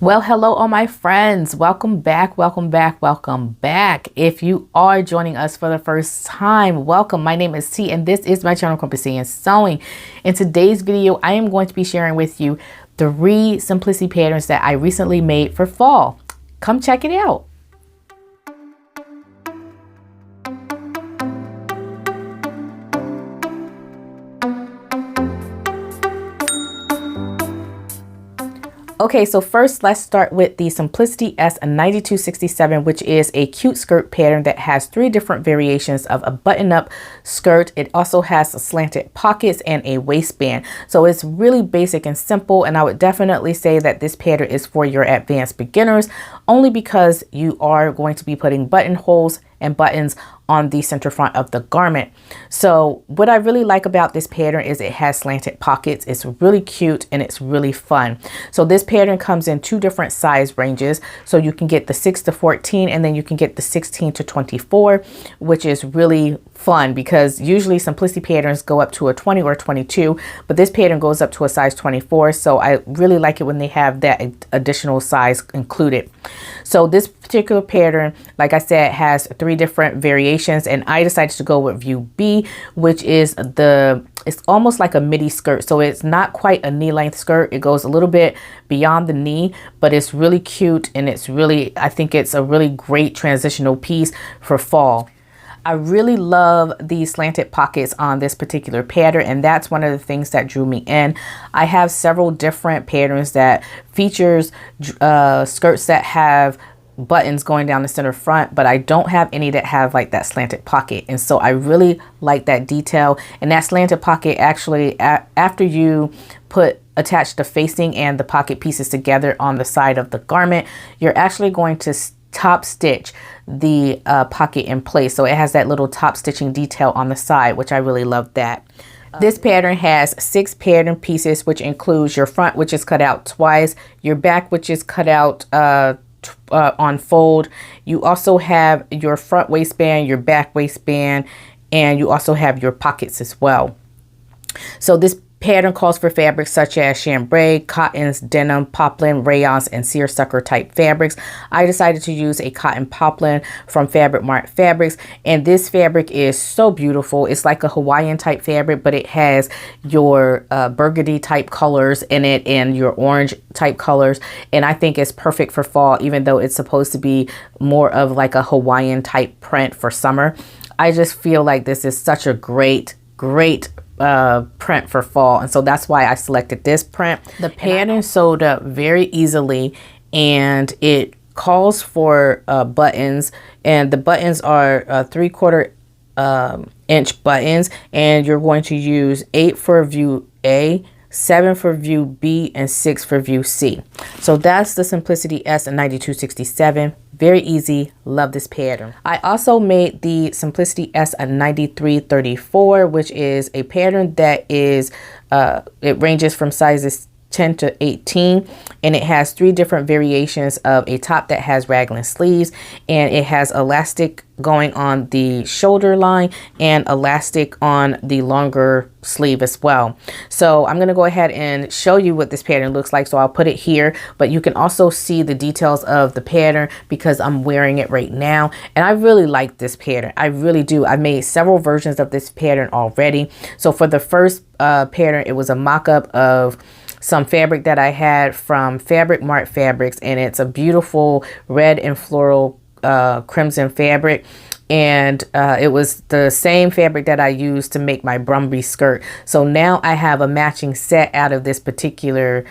Well, hello, all my friends. Welcome back, welcome back, welcome back. If you are joining us for the first time, welcome. My name is T, and this is my channel, Compassing and Sewing. In today's video, I am going to be sharing with you 3 simplicity patterns that I recently made for fall. Come check it out. Okay, so first let's start with the Simplicity S9267, which is a cute skirt pattern that has 3 different variations of a button-up skirt. It also has slanted pockets and a waistband. So it's really basic and simple, and I would definitely say that this pattern is for your advanced beginners, only because you are going to be putting buttonholes and buttons on the center front of the garment. So what I really like about this pattern is it has slanted pockets. It's really cute and it's really fun. So this pattern comes in 2 different size ranges. So you can get the 6 to 14 and then you can get the 16 to 24, which is really fun because usually simplicity patterns go up to a 20 or 22, but this pattern goes up to a size 24. So I really like it when they have that additional size included. So this particular pattern, like I said, has 3 different variations, and I decided to go with view B, which is it's almost like a midi skirt. So it's not quite a knee length skirt. It goes a little bit beyond the knee, but it's really cute, and I think it's a really great transitional piece for fall. I really love the slanted pockets on this particular pattern, and that's one of the things that drew me in. I have several different patterns that features skirts that have buttons going down the center front, but I don't have any that have like that slanted pocket, and so I really like that detail. And that slanted pocket actually, after you attach the facing and the pocket pieces together on the side of the garment, you're actually going to top stitch the pocket in place. So it has that little top stitching detail on the side, which I really love that. This pattern has 6 pattern pieces, which includes your front, which is cut out twice, your back, which is cut out on fold. You also have your front waistband, your back waistband, and you also have your pockets as well. So this pattern calls for fabrics such as chambray, cottons, denim, poplin, rayons, and seersucker type fabrics. I decided to use a cotton poplin from Fabric Mart Fabrics, and this fabric is so beautiful. It's like a Hawaiian type fabric, but it has your burgundy type colors in it and your orange type colors, and I think it's perfect for fall, even though it's supposed to be more of like a Hawaiian type print for summer. I just feel like this is such a great print for fall, and so that's why I selected this print. The pattern sewed up very easily, and it calls for buttons, and the buttons are 3/4 inch buttons, and you're going to use 8 for view A, 7 for view B, and 6 for view C. So that's the Simplicity S9267. Very easy. Love this pattern. I also made the Simplicity S9334, which is a pattern that is it ranges from sizes 10 to 18, and it has 3 different variations of a top that has raglan sleeves, and it has elastic going on the shoulder line and elastic on the longer sleeve as well. So I'm going to go ahead and show you what this pattern looks like. So I'll put it here, but you can also see the details of the pattern because I'm wearing it right now, and I really like this pattern. I really do. I made several versions of this pattern already. So for the first pattern, it was a mock-up of some fabric that I had from Fabric Mart Fabrics, and it's a beautiful red and floral crimson fabric, and it was the same fabric that I used to make my Brumby skirt. So now I have a matching set out of this particular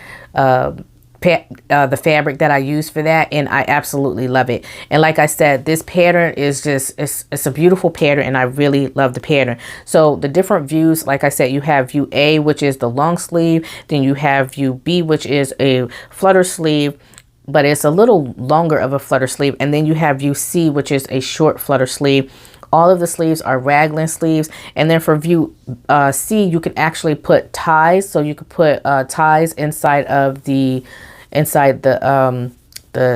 the fabric that I use for that, and I absolutely love it. And like I said, this pattern is just it's a beautiful pattern, and I really love the pattern. So the different views, like I said, you have view A, which is the long sleeve, then you have view B, which is a flutter sleeve, but it's a little longer of a flutter sleeve, and then you have view C, which is a short flutter sleeve. All of the sleeves are raglan sleeves, and then for view C, you can actually put ties. So you could put ties inside of the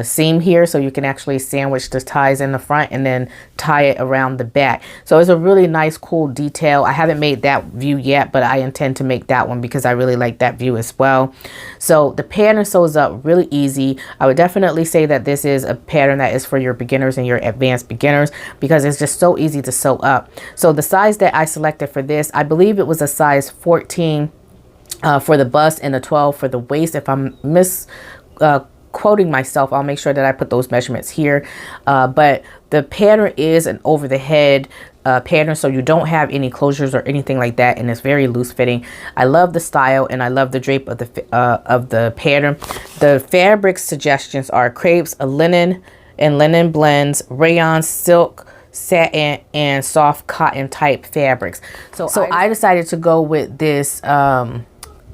seam here, so you can actually sandwich the ties in the front and then tie it around the back. So it's a really nice, cool detail. I haven't made that view yet, but I intend to make that one because I really like that view as well. So the pattern sews up really easy. I would definitely say that this is a pattern that is for your beginners and your advanced beginners because it's just so easy to sew up. So the size that I selected for this, I believe it was a size 14 for the bust and a 12 for the waist. If I'm quoting myself, I'll make sure that I put those measurements here. But the pattern is an over the head pattern, so you don't have any closures or anything like that, and it's very loose fitting. I love the style and I love the drape of the pattern. The fabric suggestions are crepes, a linen and linen blends, rayon, silk, satin, and soft cotton type fabrics. So I decided to go with this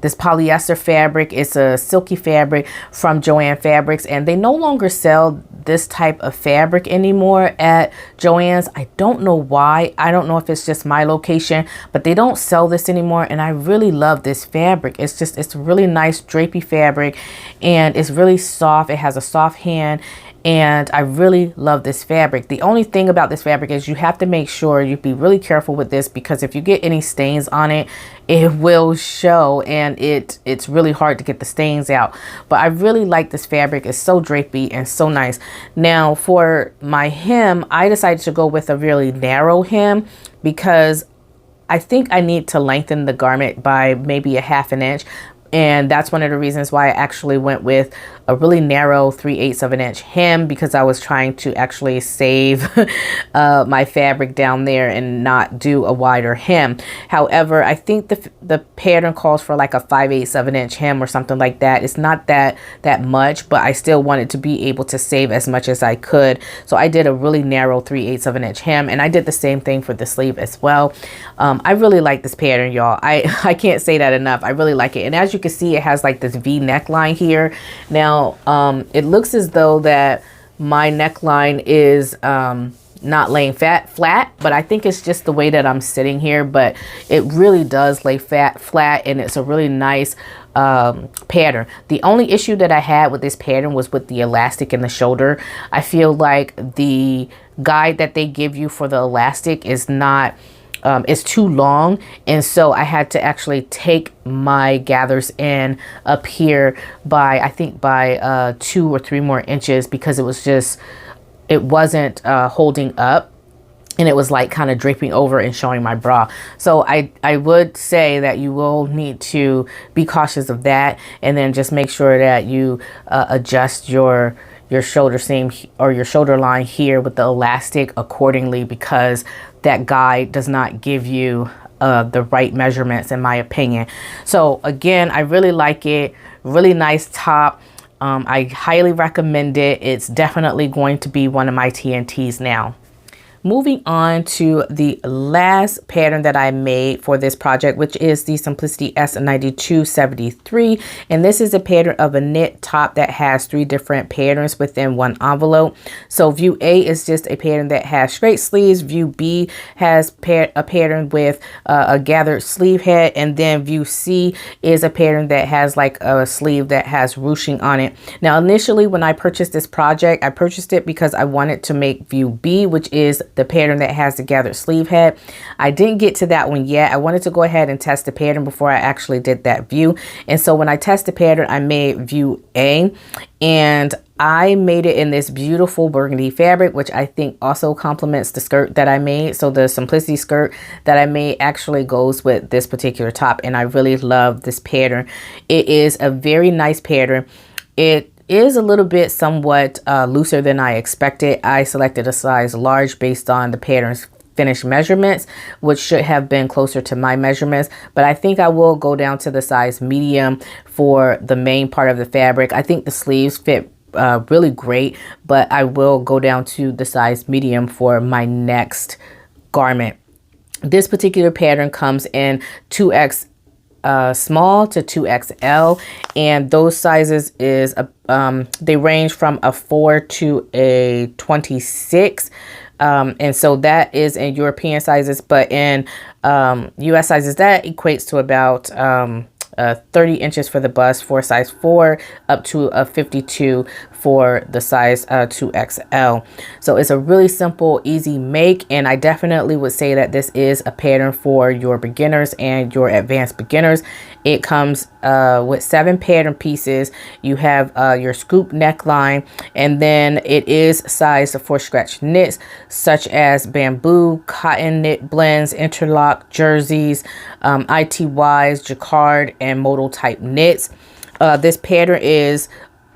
this polyester fabric. It's a silky fabric from Joann Fabrics, and they no longer sell this type of fabric anymore at Joann's. I don't know why. I don't know if it's just my location, but they don't sell this anymore, and I really love this fabric. It's really nice drapey fabric, and it's really soft. It has a soft hand, and I really love this fabric. The only thing about this fabric is you have to make sure you be really careful with this, because if you get any stains on it, it will show, and it's really hard to get the stains out. But I really like this fabric. It's so drapey and so nice. Now for my hem, I decided to go with a really narrow hem because I think I need to lengthen the garment by maybe a ½ inch. And that's one of the reasons why I actually went with a really narrow 3/8 of an inch hem, because I was trying to actually save my fabric down there and not do a wider hem. However, I think the pattern calls for like a 5/8 of an inch hem or something like that. It's not that much, but I still wanted to be able to save as much as I could. So I did a really narrow 3/8 of an inch hem, and I did the same thing for the sleeve as well. I really like this pattern, y'all. I can't say that enough. I really like it. And as you can see, it has like this V neckline here. Now it looks as though that my neckline is not laying flat, but I think it's just the way that I'm sitting here, but it really does lay flat, and it's a really nice pattern. The only issue that I had with this pattern was with the elastic in the shoulder. I feel like the guide that they give you for the elastic is not is too long, and so I had to actually take my gathers in up here by, I think by 2 or 3 more inches, because it wasn't holding up, and it was like kind of draping over and showing my bra. So I would say that you will need to be cautious of that, and then just make sure that you adjust your shoulder seam or your shoulder line here with the elastic accordingly, because that guide does not give you the right measurements, in my opinion. So again, I really like it. Really nice top. I highly recommend it. It's definitely going to be one of my TNTs now. Moving on to the last pattern that I made for this project, which is the Simplicity S9273. And this is a pattern of a knit top that has 3 different patterns within one envelope. So view A is just a pattern that has straight sleeves. View B has a pattern with a gathered sleeve head. And then view C is a pattern that has like a sleeve that has ruching on it. Now, initially when I purchased this project, I purchased it because I wanted to make view B, which is the pattern that has the gathered sleeve head. I didn't get to that one yet. I wanted to go ahead and test the pattern before I actually did that view. And so when I test the pattern, I made view A, and I made it in this beautiful burgundy fabric, which I think also complements the skirt that I made. So the Simplicity skirt that I made actually goes with this particular top, and I really love this pattern. It is a very nice pattern. It is a little bit somewhat looser than I expected. I selected a size large based on the pattern's finished measurements, which should have been closer to my measurements, but I think I will go down to the size medium for the main part of the fabric. I think the sleeves fit really great, but I will go down to the size medium for my next garment. This particular pattern comes in 2X small to 2XL, and those sizes is they range from a 4 to a 26, and so that is in European sizes, but in US sizes that equates to about 30 inches for the bust for size 4 up to a 52 for the size 2XL. So it's a really simple, easy make, and I definitely would say that this is a pattern for your beginners and your advanced beginners. It comes with 7 pattern pieces. You have your scoop neckline, and then it is sized for stretch knits such as bamboo, cotton knit blends, interlock, jerseys, ITYs, jacquard, and modal type knits. This pattern is,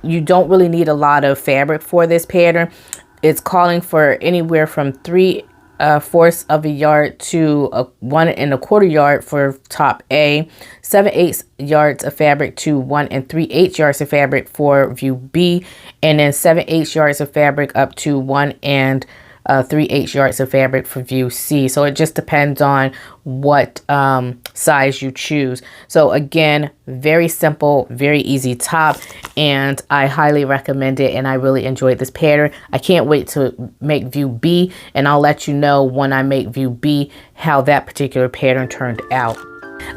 you don't really need a lot of fabric for this pattern. It's calling for anywhere from 3/4 of a yard to 1 1/4 yard for top A, 7/8 yards of fabric to 1 3/8 yards of fabric for view B, and then 7/8 yards of fabric up to 1 3/8 yards of fabric for view C. So it just depends on what size you choose. So again, very simple, very easy top, and I highly recommend it, and I really enjoyed this pattern. I can't wait to make view B, and I'll let you know when I make view B how that particular pattern turned out.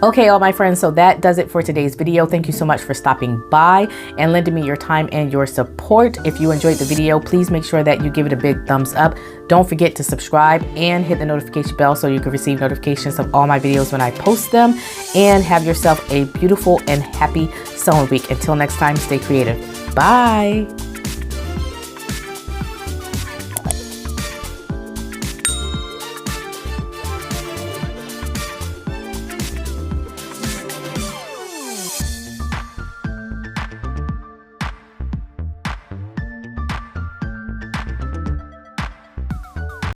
Okay, all my friends, so that does it for today's video. Thank you so much for stopping by and lending me your time and your support. If you enjoyed the video, please make sure that you give it a big thumbs up. Don't forget to subscribe and hit the notification bell so you can receive notifications of all my videos when I post them. And have yourself a beautiful and happy sewing week. Until next time, stay creative. Bye.